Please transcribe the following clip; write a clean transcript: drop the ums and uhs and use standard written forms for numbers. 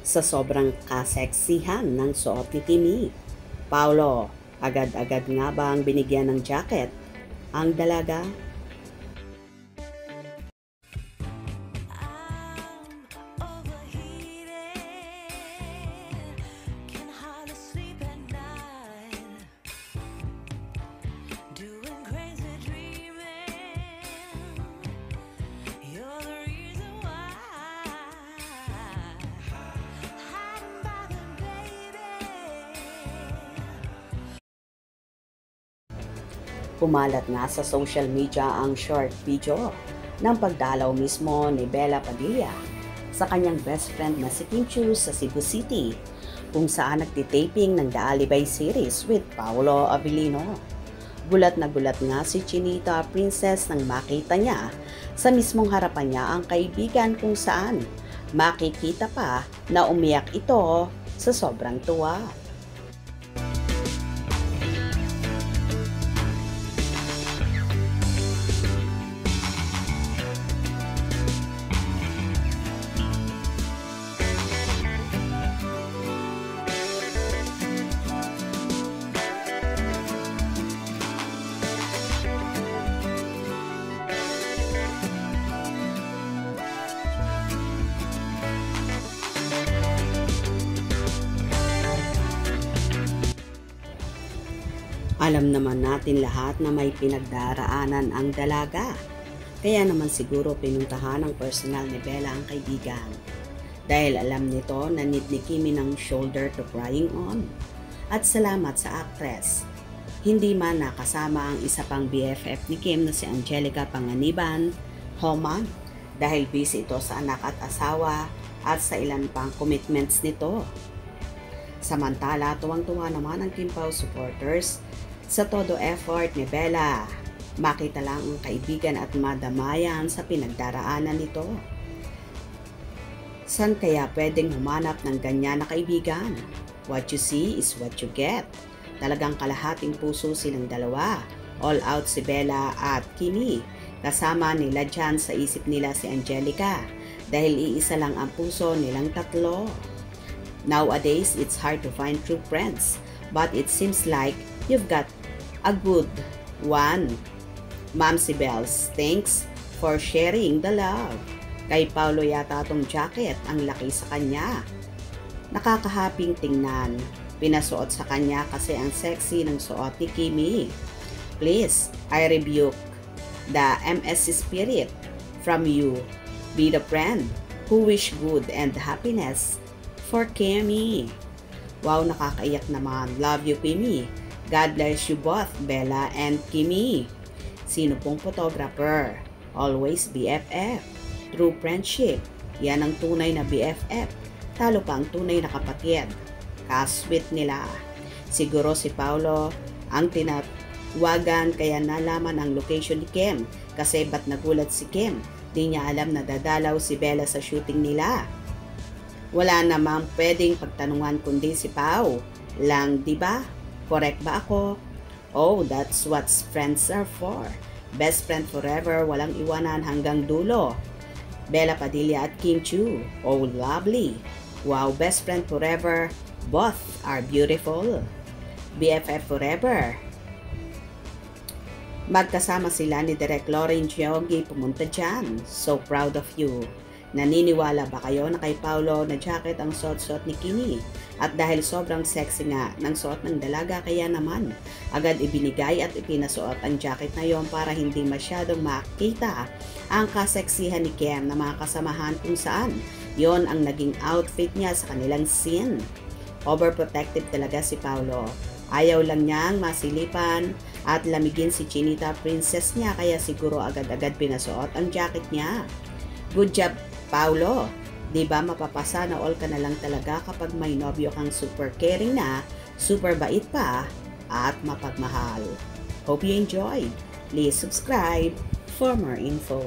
sa sobrang kaseksihan ng suot ni Kimi. Paolo, agad-agad nga bang binigyan ng jacket ang dalaga? Kumalat nga sa social media ang short video ng pagdalaw mismo ni Bella Padilla sa kanyang best friend na si Kim Chiu sa Cebu City, kung saan nagtitaping ng The Alibay series with Paolo Avellino. Gulat na gulat nga si Chinita Princess nang makita niya sa mismong harapan niya ang kaibigan, kung saan makikita pa na umiyak ito sa sobrang tuwa. Alam naman natin lahat na may pinagdaraanan ang dalaga. Kaya naman siguro pinuntahan ng personal ni Bella ang kaibigan. Dahil alam nito na need ni Kimi ng shoulder to crying on. At salamat sa actress. Hindi man nakasama ang isa pang BFF ni Kim na si Angelica Panganiban, Homan, dahil busy ito sa anak at asawa at sa ilan pang commitments nito. Samantala, tuwang-tuwa naman ang Kim Pao supporters sa todo effort ni Bella. Makita lang ang kaibigan at madamayan sa pinagdaraanan nito. San kaya pwedeng humanap ng ganyan na kaibigan? What you see is what you get. Talagang kalahating puso silang dalawa. All out si Bella at Kimi. Kasama nila dyan sa isip nila si Angelica. Dahil iisa lang ang puso nilang tatlo. Nowadays, it's hard to find true friends. But it seems like you've got a good one. Mamsi Bells, thanks for sharing the love. Kay Paolo yata tong jacket, ang laki sa kanya. Nakakahaping tingnan. Pinasuot sa kanya kasi ang sexy ng suot ni Kimi. Please, I rebuke the MSC spirit from you. Be the friend who wish good and happiness for Kimi. Wow, nakakaiyak naman. Love you, Kimi. God bless you both, Bella and Kimi. Sino pong photographer? Always BFF. True friendship. Yan ang tunay na BFF. Talo pa ang tunay na kapatid. Ka-sweet nila. Siguro si Paolo ang tinatawagan kaya nalaman ang location ni Kim. Kasi ba't nagulat si Kim? Di niya alam na dadalaw si Bella sa shooting nila. Wala namang pwedeng pagtanungan kundi si Pao lang, di ba? Correct ba ako? Oh, that's what friends are for. Best friend forever, walang iwanan hanggang dulo. Bella Padilla at Kim Chiu. Oh, lovely. Wow, best friend forever. Both are beautiful. BFF forever. Magkasama sila ni Direk Lauren Giogi pumunta dyan. So proud of you. Naniniwala ba kayo na kay Paolo na jacket ang suot-suot ni Kimi? At dahil sobrang sexy nga ng suot ng dalaga, kaya naman agad ibinigay at ipinasuot ang jacket na yon para hindi masyadong makita ang kaseksihan ni Kim na mga kasamahan, kung saan yon ang naging outfit niya sa kanilang scene. Overprotective talaga si Paolo. Ayaw lang niyang masilipan at lamigin si Chinita Princess niya, kaya siguro agad-agad pinasuot ang jacket niya. Good job, Paolo. Diba mapapasa na all ka na lang talaga kapag may nobyo kang super caring na, super bait pa, at mapagmahal. Hope you enjoyed. Please subscribe for more info.